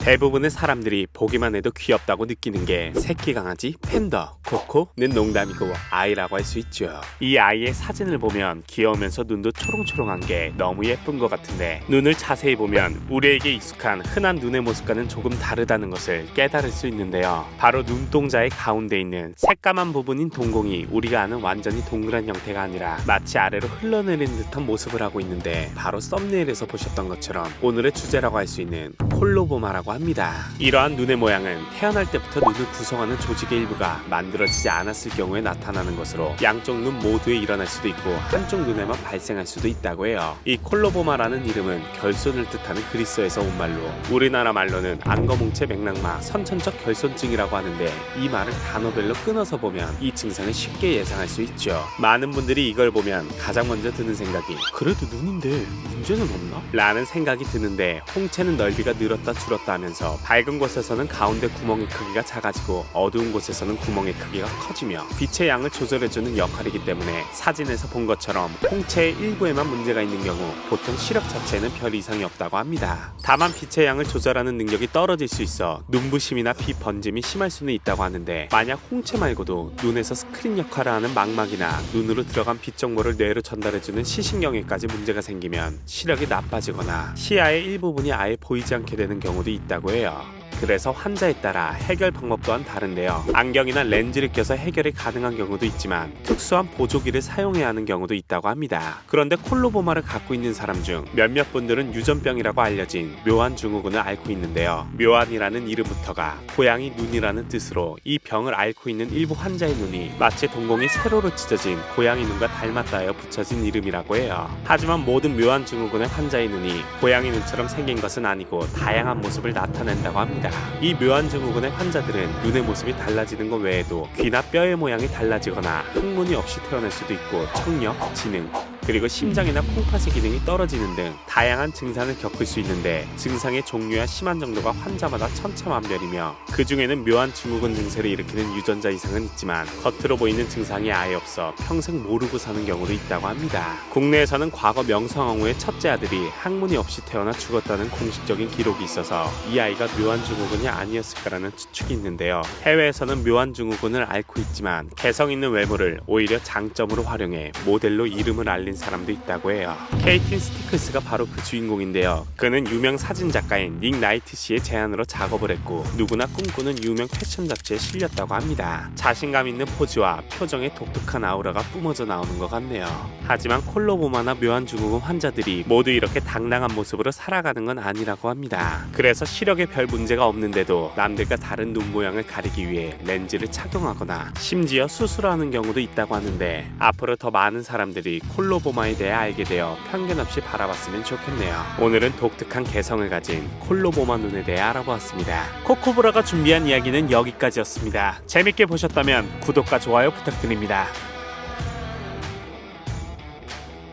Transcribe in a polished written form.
대부분의 사람들이 보기만 해도 귀엽다고 느끼는 게 새끼 강아지 팬더, 코코는 농담이고 아이라고 할 수 있죠. 이 아이의 사진을 보면 귀여우면서 눈도 초롱초롱한 게 너무 예쁜 것 같은데 눈을 자세히 보면 우리에게 익숙한 흔한 눈의 모습과는 조금 다르다는 것을 깨달을 수 있는데요. 바로 눈동자의 가운데 있는 새까만 부분인 동공이 우리가 아는 완전히 동그란 형태가 아니라 마치 아래로 흘러내리는 듯한 모습을 하고 있는데 바로 썸네일에서 보셨던 것처럼 오늘의 주제라고 할 수 있는 콜로보마라고 합니다. 이러한 눈의 모양은 태어날 때부터 눈을 구성하는 조직의 일부가 만들어지지 않았을 경우에 나타나는 것으로 양쪽 눈 모두에 일어날 수도 있고 한쪽 눈에만 발생할 수도 있다고 해요. 이 콜로보마라는 이름은 결손을 뜻하는 그리스어에서 온 말로 우리나라 말로는 안검홍채 맥락막 선천적 결손증이라고 하는데 이 말을 단어별로 끊어서 보면 이 증상을 쉽게 예상할 수 있죠. 많은 분들이 이걸 보면 가장 먼저 드는 생각이 그래도 눈인데 문제는 없나? 라는 생각이 드는데 홍채는 넓이가 늘었다 줄었다 하면서 밝은 곳에서는 가운데 구멍의 크기가 작아지고 어두운 곳에서는 구멍의 크기가 커지며 빛의 양을 조절해주는 역할이기 때문에 사진에서 본 것처럼 홍채의 일부에만 문제가 있는 경우 보통 시력 자체에는 별 이상이 없다고 합니다. 다만 빛의 양을 조절하는 능력이 떨어질 수 있어 눈부심이나 비 번짐이 심할 수는 있다고 하는데 만약 홍채 말고도 눈에서 스크린 역할을 하는 망막이나 눈으로 들어간 빛 정보를 뇌로 전달해주는 시신경에까지 문제가 생기면 시력이 나빠지거나 시야의 일부분이 아예 보이지 않게 되는 경우도 있다고 해요. 그래서 환자에 따라 해결 방법 또한 다른데요. 안경이나 렌즈를 껴서 해결이 가능한 경우도 있지만 특수한 보조기를 사용해야 하는 경우도 있다고 합니다. 그런데 콜로보마를 갖고 있는 사람 중 몇몇 분들은 유전병이라고 알려진 묘한 증후군을 앓고 있는데요. 묘한이라는 이름부터가 고양이 눈이라는 뜻으로 이 병을 앓고 있는 일부 환자의 눈이 마치 동공이 세로로 찢어진 고양이 눈과 닮았다 하여 붙여진 이름이라고 해요. 하지만 모든 묘한 증후군의 환자의 눈이 고양이 눈처럼 생긴 것은 아니고 다양한 모습을 나타낸다고 합니다. 이 묘한 증후군의 환자들은 눈의 모습이 달라지는 것 외에도 귀나 뼈의 모양이 달라지거나 항문이 없이 태어날 수도 있고 청력, 지능, 그리고 심장이나 콩팥의 기능이 떨어지는 등 다양한 증상을 겪을 수 있는데 증상의 종류와 심한 정도가 환자마다 천차만별이며 그 중에는 묘한 증후군 증세를 일으키는 유전자 이상은 있지만 겉으로 보이는 증상이 아예 없어 평생 모르고 사는 경우도 있다고 합니다. 국내에서는 과거 명성황후의 첫째 아들이 항문이 없이 태어나 죽었다는 공식적인 기록이 있어서 이 아이가 묘한 증후군이 아니었을까라는 추측이 있는데요. 해외에서는 묘한 증후군을 앓고 있지만 개성 있는 외모를 오히려 장점으로 활용해 모델로 이름을 알린 사람도 있다고 해요. 케이틴 스티클스가 바로 그 주인공인데요. 그는 유명 사진 작가인 닉 나이트 씨의 제안으로 작업을 했고 누구나 꿈꾸는 유명 패션 잡지에 실렸다고 합니다. 자신감 있는 포즈와 표정의 독특한 아우라가 뿜어져 나오는 것 같네요. 하지만 콜로보마나 묘한 증후군 환자들이 모두 이렇게 당당한 모습으로 살아가는 건 아니라고 합니다. 그래서 시력에 별 문제가 없는데도 남들과 다른 눈 모양을 가리기 위해 렌즈를 착용하거나 심지어 수술하는 경우도 있다고 하는데 앞으로 더 많은 사람들이 콜로보마에 대해 알게 되어 편견 없이 바라봤으면 좋겠네요. 오늘은 독특한 개성을 가진 콜로보마 눈에 대해 알아보았습니다. 코코브라가 준비한 이야기는 여기까지였습니다. 재밌게 보셨다면 구독과 좋아요 부탁드립니다.